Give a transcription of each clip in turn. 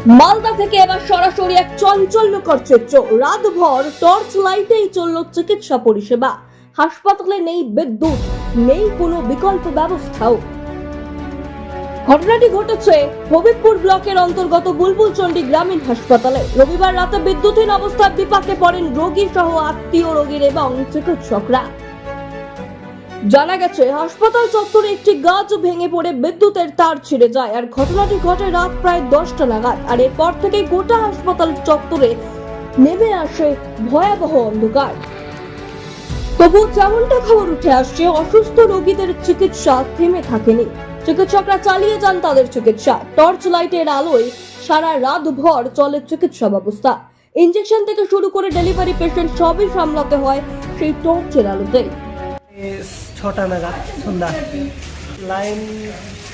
মালদা থেকে এবার সরাসরি এক চাঞ্চল্যকর চিত্র। রাতভর টর্চ লাইটেই চলল চিকিৎসা পরিষেবা। হাসপাতালে নেই বিদ্যুৎ, নেই কোনো বিকল্প ব্যবস্থাও। ঘটনাটি ঘটেছে হবিবপুর ব্লকের অন্তর্গত বুলবুলচন্ডী গ্রামীণ হাসপাতালে। রবিবার রাতে বিদ্যুৎহীন অবস্থায় বিপাকে পড়েন রোগী সহ আত্মীয় রোগীর এবং চিকিৎসকরা। জানা গেছে হাসপাতাল চত্বরে একটি গাছ ভেঙে পড়ে বিদ্যুতের তার ছিঁড়ে যায়। আর ঘটনাটি ঘটে রাত প্রায় 10টা নাগাদ। আর এরপর থেকে গোটা হাসপাতাল চত্বরে নেমে আসে ভয়াবহ অন্ধকার। তবু যেমনটা খবর উঠে আসছে, অসুস্থ রোগীদের চিকিৎসা থেমে থাকেনি। চিকিৎসকরা চালিয়ে যান তাদের চিকিৎসা। টর্চ লাইটের আলোয় সারা রাত ভর চলে চিকিৎসা ব্যবস্থা। ইনজেকশন থেকে শুরু করে ডেলিভারি পেশেন্ট সবই সামলাতে হয় সেই টর্চের আলোতে। 6টা নাগাদ সন্ধ্যা লাইন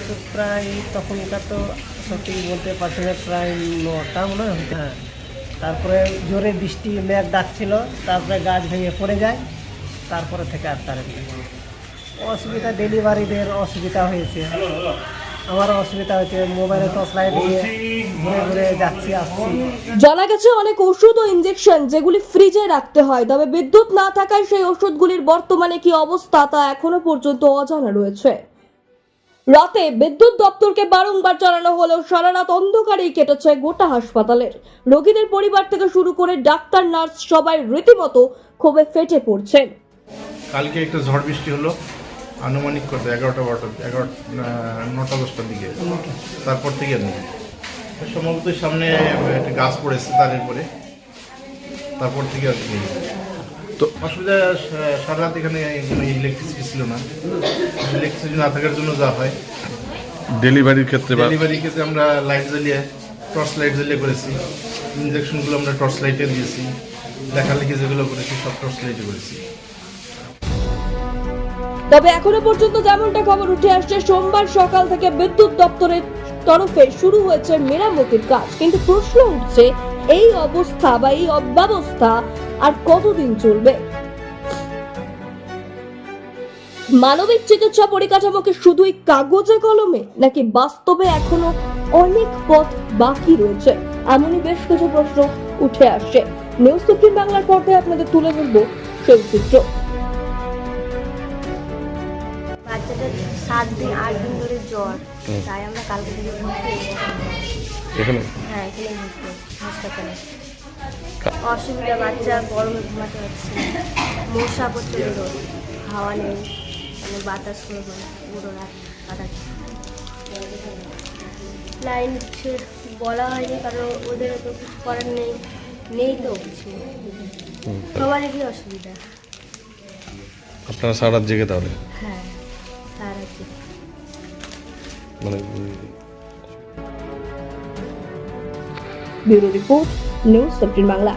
তো প্রায় তখনকার তো সত্যি বলতে পারছি না, প্রায় 9টা মনে হয়। হ্যাঁ, তারপরে জোরে বৃষ্টি মেঘ ডাকছিল, তারপরে গাছ ভেঙে পড়ে যায়। তারপরে থেকে আর তার অসুবিধা, ডেলিভারিদের অসুবিধা হয়েছে, আমারও অসুবিধা হয়েছে। মোবাইলে টর্চ লাইট দিয়ে ঘুরে ঘুরে যাচ্ছি আসছি। জানা গেছে অনেক ওষুধ ও ইনজেকশন যেগুলি ফ্রিজে রাখতে হয়, তবে বিদ্যুৎ না থাকায় সেই ওষুধগুলির বর্তমানে কি অবস্থা তা এখনো পর্যন্ত অজানা রয়েছে। রাতে বিদ্যুৎ দপ্তরকে বারংবার জানানো হলেও সারা রাত অন্ধকারেই কেটেছে গোটা হাসপাতালের। রোগীদের পরিবার থেকে শুরু করে ডাক্তার, নার্স সবাই রীতিমতো ক্ষোভে ফেটে পড়ছেন। কালকে একটা ঝড় বৃষ্টি হলো, আনুমানিক কত 9টা 10টার দিকে। তারপর থেকে নেই, সম্ভবত সামনে একটা গাছ পড়েছে তারের পরে, তারপর থেকে আর কি তো অসুবিধা। সারা রাত এখানে কোনো ইলেকট্রিসিটি ছিল না। ইলেকট্রিসিটি না থাকার জন্য যা হয়, ডেলিভারির ক্ষেত্রে আমরা লাইট জ্বালিয়ে, টর্চ লাইট জ্বালিয়ে করেছি। ইনজেকশনগুলো আমরা টর্চ লাইটে দিয়েছি, লেখালেখি যেগুলো করেছি সব টর্চ লাইটে করেছি। তবে এখনো পর্যন্ত যেমনটা খবর উঠে আসছে, সোমবার সকাল থেকে বিদ্যুৎ দপ্তরের তরফে শুরু হয়েছে মেরামতির কাজ। কিন্তু প্রশ্ন উঠছে, এই অবস্থা বা এই অব্যবস্থা আর কতদিন চলবে? মানবিক চিকিৎসা পরিকাঠামোকে শুধুই কাগজে কলমে, নাকি বাস্তবে এখনো অনেক পথ বাকি রয়েছে? এমনই বেশ কিছু প্রশ্ন উঠে আসছে। নিউজ 15 বাংলার পর্দায় আপনাদের তুলে ধরবো সেই চিত্র। বাচ্চাটা 7 দিন 8 দিন ধরে জ্বর, তাই আমরা কালকে থেকে ভর্তি এখানে হ্যাঁ এখানে ভর্তি হাসপাতালে। অসুবিধা, বাচ্চা গরমে ঘুমাতে পারছে, মশা পড়ছে, হাওয়া নেই, মানে বাতাস পুরো রাত কাটাচ্ছে। লাইন বলা হয়নি, কারণ ওদের তো কিছু করার নেই তো কিছু, সবারই অসুবিধা। আপনারা সারা রাত জেগে তাহলে? হ্যাঁ তার আছে মানে ব্যুরো রিপোর্ট, নিউজ 15 বাংলা।